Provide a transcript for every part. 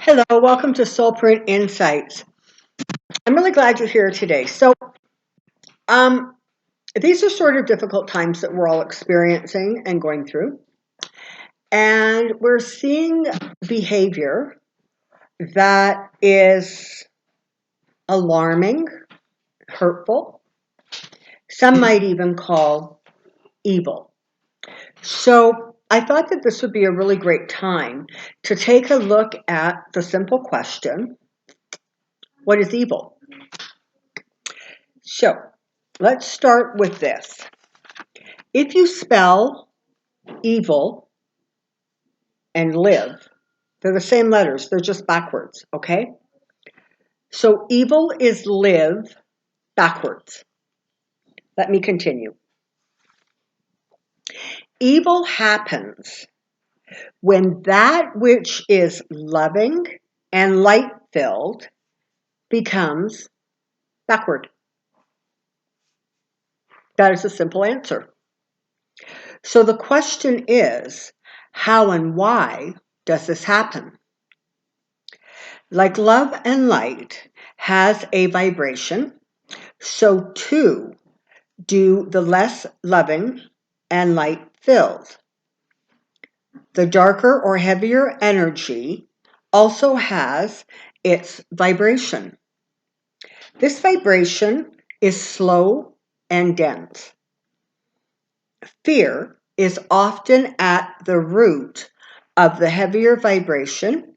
Hello, welcome to Soulprint Insights. I'm really glad you're here today. Um, these are sort of difficult times that we're all experiencing and going through. And we're seeing behavior that is alarming, hurtful, some might even call evil. So I thought that this would be a really great time to take a look at the simple question, what is evil? So let's start with this. If you spell evil and live, they're the same letters, they're just backwards, okay? So evil is live backwards. Let me continue. Evil happens when that which is loving and light-filled becomes backward. That is a simple answer. So the question is, how and why does this happen? Like love and light has a vibration, so too do the less loving and light-filled. The darker or heavier energy also has its vibration. This vibration is slow and dense. Fear is often at the root of the heavier vibration,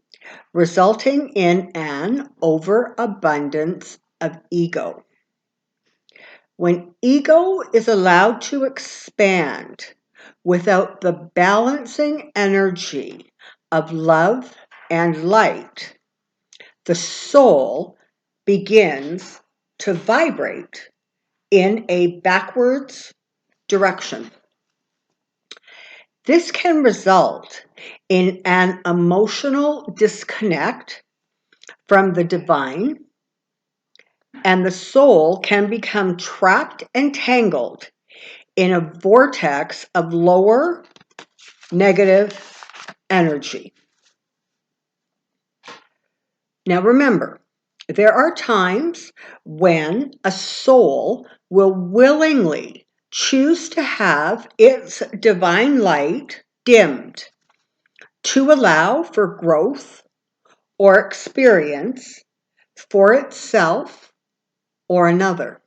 resulting in an overabundance of ego. When ego is allowed to expand without the balancing energy of love and light, the soul begins to vibrate in a backwards direction. This can result in an emotional disconnect from the divine, and the soul can become trapped and tangled in a vortex of lower negative energy. Now remember, there are times when a soul will willingly choose to have its divine light dimmed to allow for growth or experience for itself or another.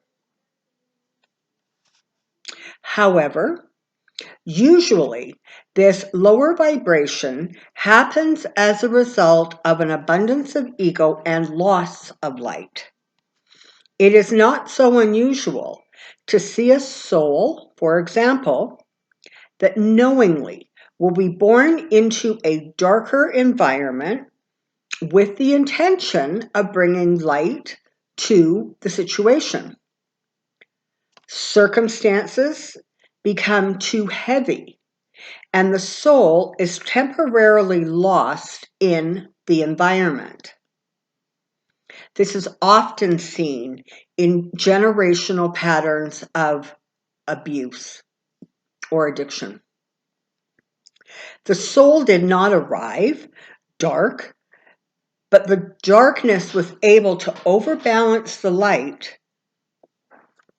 However, usually, this lower vibration happens as a result of an abundance of ego and loss of light. It is not so unusual to see a soul, for example, that knowingly will be born into a darker environment with the intention of bringing light to the situation. Circumstances become too heavy, and the soul is temporarily lost in the environment. This is often seen in generational patterns of abuse or addiction. The soul did not arrive dark, but the darkness was able to overbalance the light.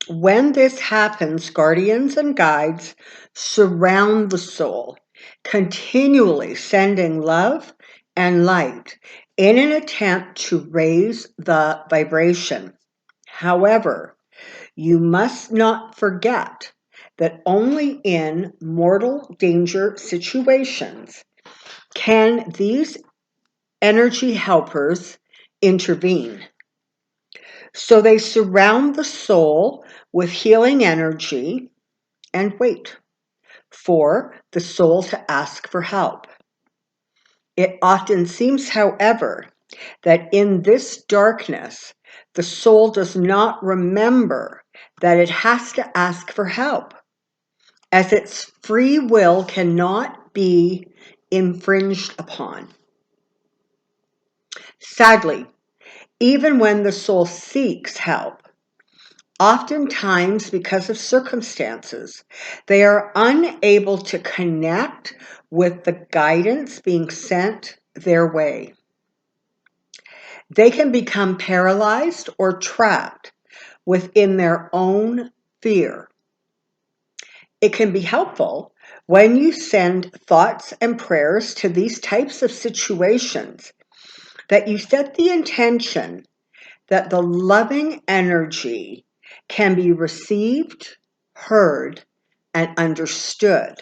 When this happens, guardians and guides surround the soul, continually sending love and light in an attempt to raise the vibration. However, you must not forget that only in mortal danger situations can these energy helpers intervene. So they surround the soul with healing energy and wait for the soul to ask for help. It often seems, however, that in this darkness, the soul does not remember that it has to ask for help, as its free will cannot be infringed upon. Sadly, even when the soul seeks help, oftentimes because of circumstances, they are unable to connect with the guidance being sent their way. They can become paralyzed or trapped within their own fear. It can be helpful when you send thoughts and prayers to these types of situations that you set the intention that the loving energy can be received, heard, and understood.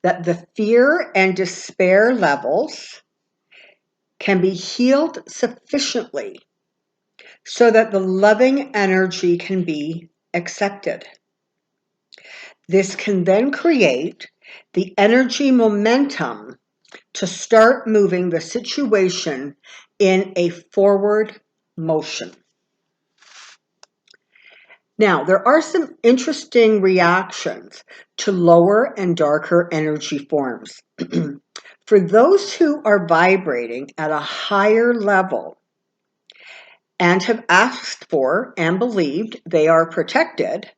That the fear and despair levels can be healed sufficiently so that the loving energy can be accepted. This can then create the energy momentum to start moving the situation in a forward motion. Now, there are some interesting reactions to lower and darker energy forms. For those who are vibrating at a higher level and have asked for and believed they are protected,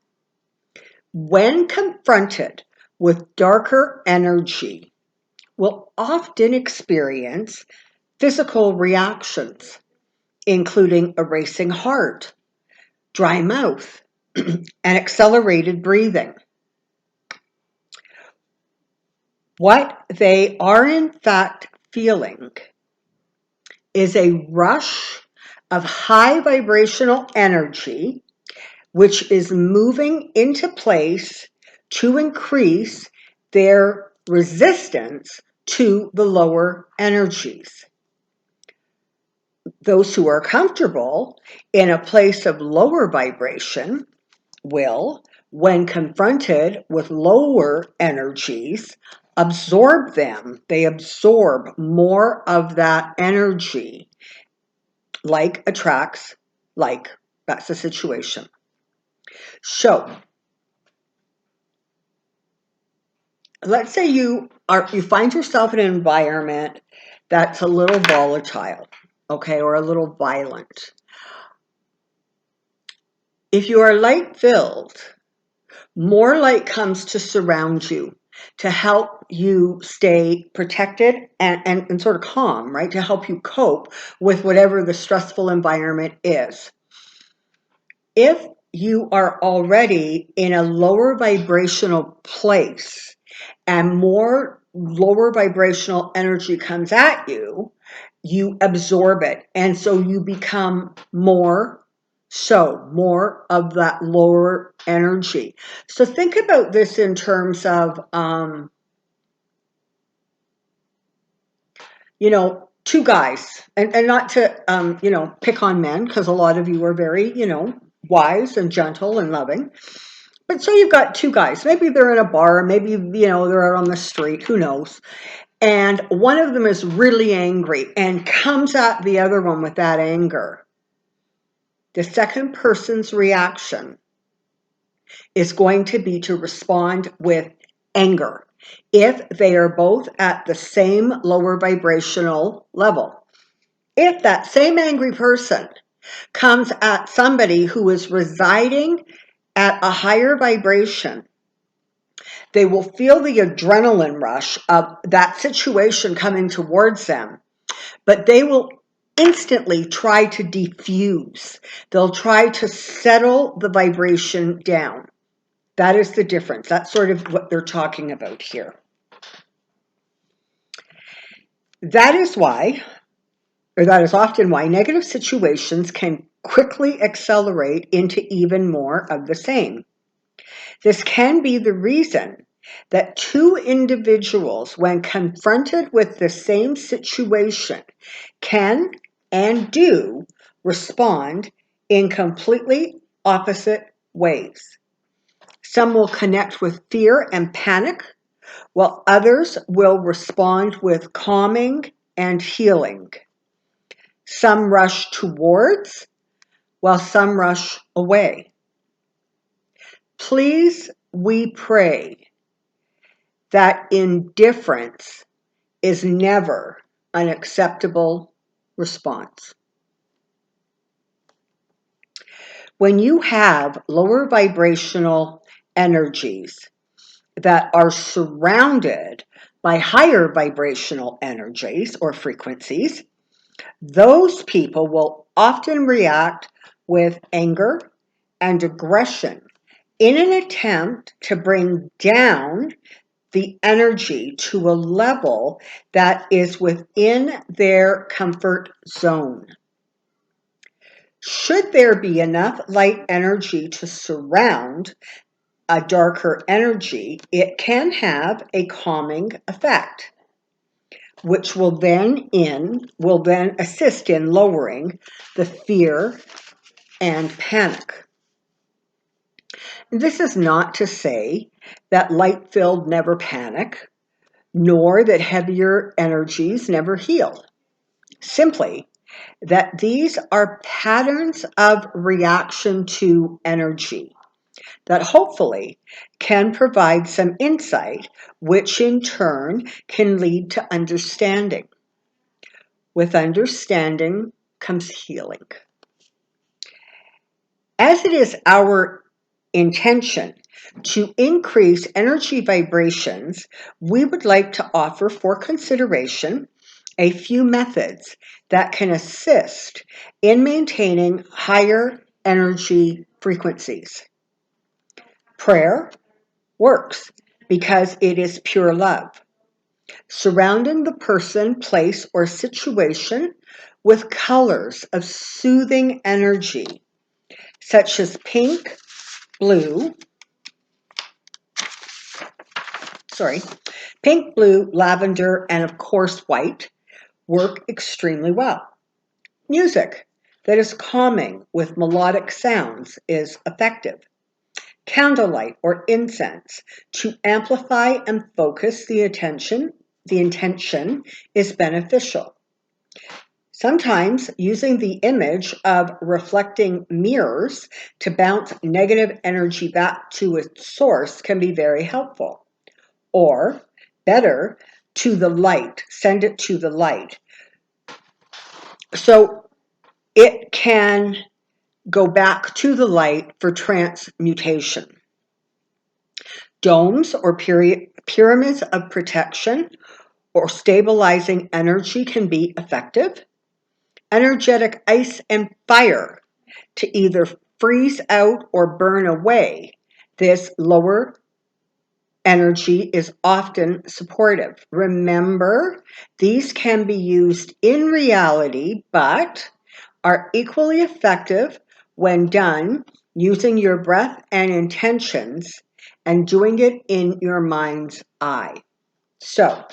when confronted with darker energy, will often experience physical reactions, including a racing heart, dry mouth, and accelerated breathing. What they are in fact feeling is a rush of high vibrational energy, which is moving into place to increase their resistance to the lower energies. Those who are comfortable in a place of lower vibration will, when confronted with lower energies, absorb them. They absorb more of that energy. Like attracts like. That's the situation. So, let's say you find yourself in an environment that's a little volatile, okay, or a little violent. If you are light-filled, more light comes to surround you, to help you stay protected and sort of calm, right? To help you cope with whatever the stressful environment is. If you are already in a lower vibrational place and more lower vibrational energy comes at you, you absorb it. And so you become more of that lower energy. So think about this in terms of, two guys, and not to, pick on men, because a lot of you are very, wise and gentle and loving. But so you've got two guys, maybe they're in a bar, maybe, they're out on the street, who knows? And one of them is really angry and comes at the other one with that anger. The second person's reaction is going to be to respond with anger if they are both at the same lower vibrational level. If that same angry person comes at somebody who is residing at a higher vibration, they will feel the adrenaline rush of that situation coming towards them, but they will instantly try to diffuse. They'll try to settle the vibration down. That is the difference. That's sort of what they're talking about here. That is often why negative situations can quickly accelerate into even more of the same. This can be the reason that two individuals, when confronted with the same situation, can and do respond in completely opposite ways. Some will connect with fear and panic, while others will respond with calming and healing. Some rush towards, while some rush away. Please, we pray that indifference is never an acceptable response. When you have lower vibrational energies that are surrounded by higher vibrational energies or frequencies, Those people will often react with anger and aggression in an attempt to bring down the energy to a level that is within their comfort zone. Should there be enough light energy to surround a darker energy, it can have a calming effect, which will then assist in lowering the fear and panic. This is not to say that light-filled never panic, nor that heavier energies never heal. Simply that these are patterns of reaction to energy that hopefully can provide some insight, which in turn can lead to understanding. With understanding comes healing. As it is our intention to increase energy vibrations, we would like to offer for consideration a few methods that can assist in maintaining higher energy frequencies. Prayer works because it is pure love. Surrounding the person, place, or situation with colors of soothing energy, such as pink, blue, lavender, and of course white, work extremely well. Music that is calming with melodic sounds is effective. Candlelight or incense to amplify and focus the intention is beneficial. Sometimes using the image of reflecting mirrors to bounce negative energy back to its source can be very helpful. Or, better, to the light, send it to the light. So it can go back to the light for transmutation. Domes or pyramids of protection or stabilizing energy can be effective. Energetic ice and fire to either freeze out or burn away. This lower energy is often supportive. Remember, these can be used in reality, but are equally effective when done using your breath and intentions and doing it in your mind's eye. So,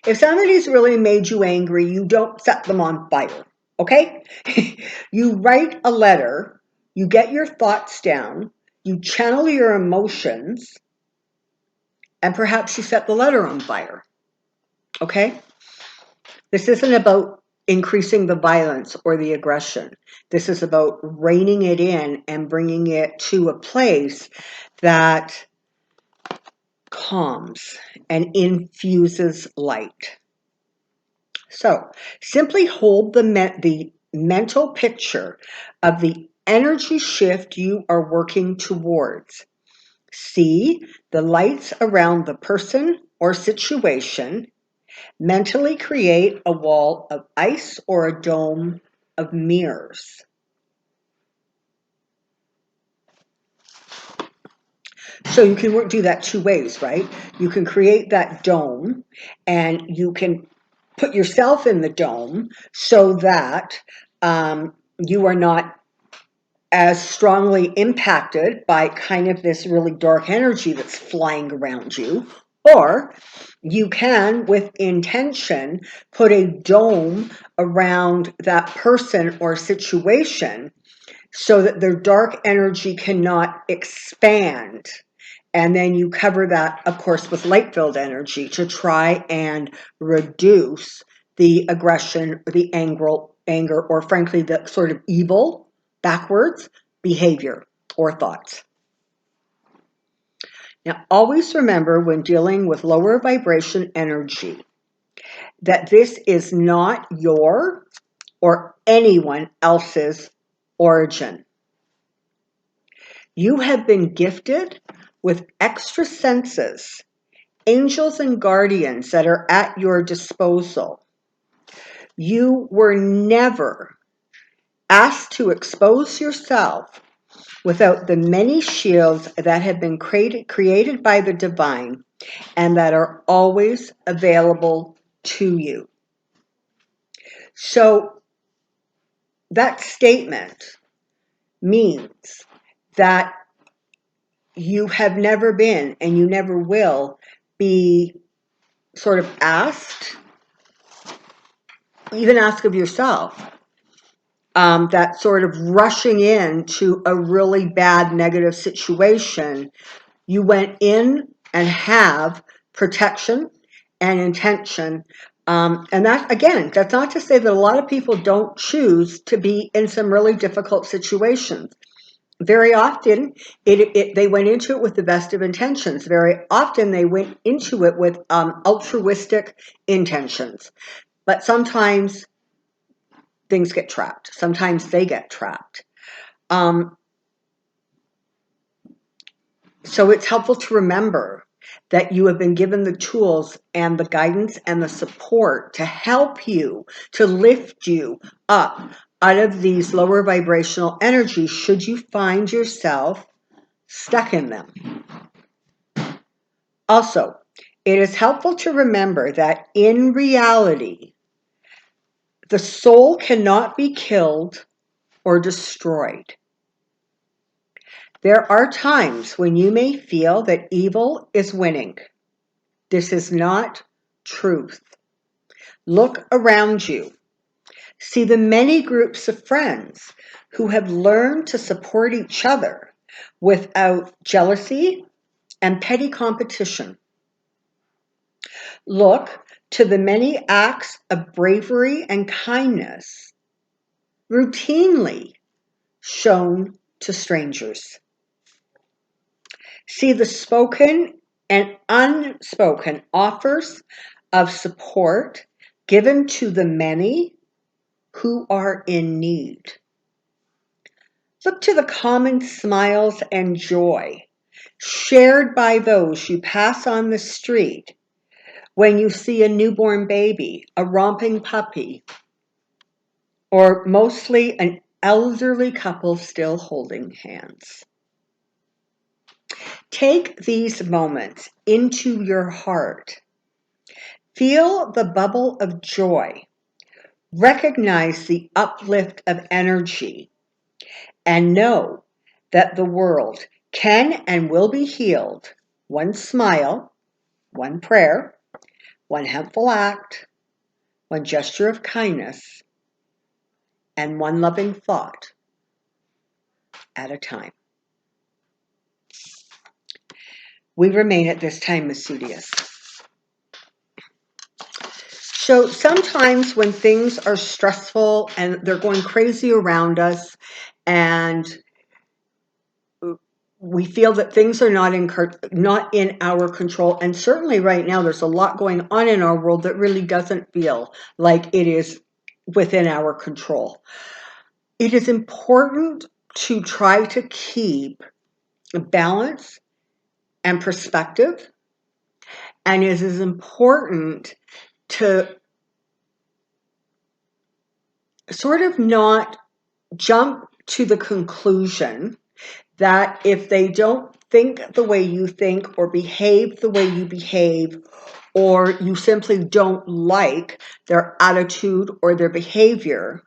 if somebody's really made you angry, you don't set them on fire, okay? You write a letter, you get your thoughts down, you channel your emotions, and perhaps you set the letter on fire, okay? This isn't about increasing the violence or the aggression. This is about reining it in and bringing it to a place that calms and infuses light. So simply hold the mental picture of the energy shift you are working towards. See the lights around the person or situation. Mentally create a wall of ice or a dome of mirrors. So you can do that two ways, right? You can create that dome and you can put yourself in the dome so that you are not as strongly impacted by kind of this really dark energy that's flying around you. Or you can, with intention, put a dome around that person or situation so that their dark energy cannot expand. And then you cover that, of course, with light-filled energy to try and reduce the aggression, or the anger, or frankly, the sort of evil, backwards behavior or thoughts. Now, always remember when dealing with lower vibration energy that this is not your or anyone else's origin. You have been gifted with extra senses, angels and guardians that are at your disposal. You were never asked to expose yourself without the many shields that have been created by the divine and that are always available to you. So that statement means that you have never been and you never will be sort of asked, even ask of yourself, that sort of rushing into a really bad negative situation. You went in and have protection and intention. And that, again, that's not to say that a lot of people don't choose to be in some really difficult situations. Very often, they went into it with the best of intentions. Very often, they went into it with altruistic intentions. But sometimes things get trapped. Sometimes they get trapped. So it's helpful to remember that you have been given the tools and the guidance and the support to help you, to lift you up out of these lower vibrational energies should you find yourself stuck in them. Also, it is helpful to remember that in reality, the soul cannot be killed or destroyed. There are times when you may feel that evil is winning. This is not truth. Look around you. See the many groups of friends who have learned to support each other without jealousy and petty competition. Look to the many acts of bravery and kindness routinely shown to strangers. See the spoken and unspoken offers of support given to the many who are in need. Look to the common smiles and joy shared by those you pass on the street when you see a newborn baby, a romping puppy, or mostly an elderly couple still holding hands. Take these moments into your heart. Feel the bubble of joy. Recognize the uplift of energy. And know that the world can and will be healed. One smile, one prayer, one helpful act, one gesture of kindness, and one loving thought at a time. We remain at this time Masudius. So sometimes when things are stressful and they're going crazy around us and we feel that things are not in our control, and certainly right now there's a lot going on in our world that really doesn't feel like it is within our control. It is important to try to keep balance and perspective, and it is important to sort of not jump to the conclusion that if they don't think the way you think or behave the way you behave, or you simply don't like their attitude or their behavior,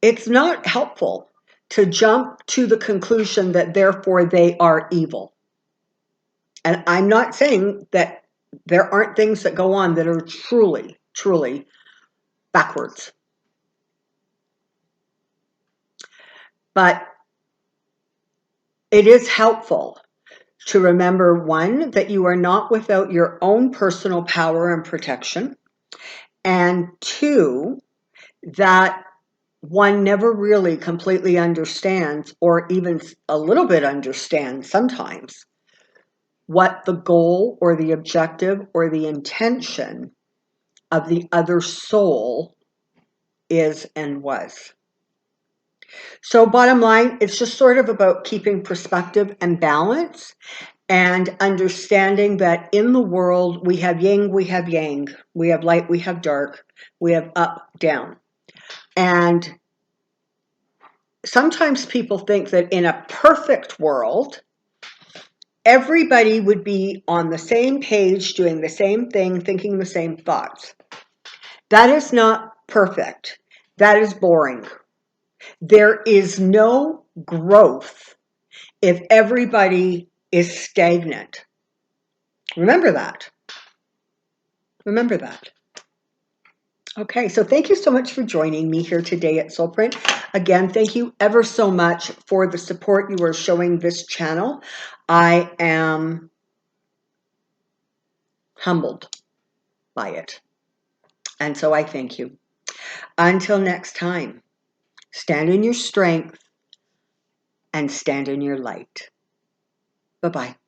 it's not helpful to jump to the conclusion that therefore they are evil. And I'm not saying that there aren't things that go on that are truly, truly backwards. But it is helpful to remember, one, that you are not without your own personal power and protection, and two, that one never really completely understands, or even a little bit understands sometimes, what the goal or the objective or the intention of the other soul is and was. So bottom line, it's just sort of about keeping perspective and balance and understanding that in the world we have yin, we have yang, we have light, we have dark, we have up, down. And sometimes people think that in a perfect world, everybody would be on the same page, doing the same thing, thinking the same thoughts. That is not perfect. That is boring. There is no growth if everybody is stagnant. Remember that. Remember that. Okay, so thank you so much for joining me here today at Soulprint. Again, thank you ever so much for the support you are showing this channel. I am humbled by it. And so I thank you. Until next time, stand in your strength and stand in your light. Bye-bye.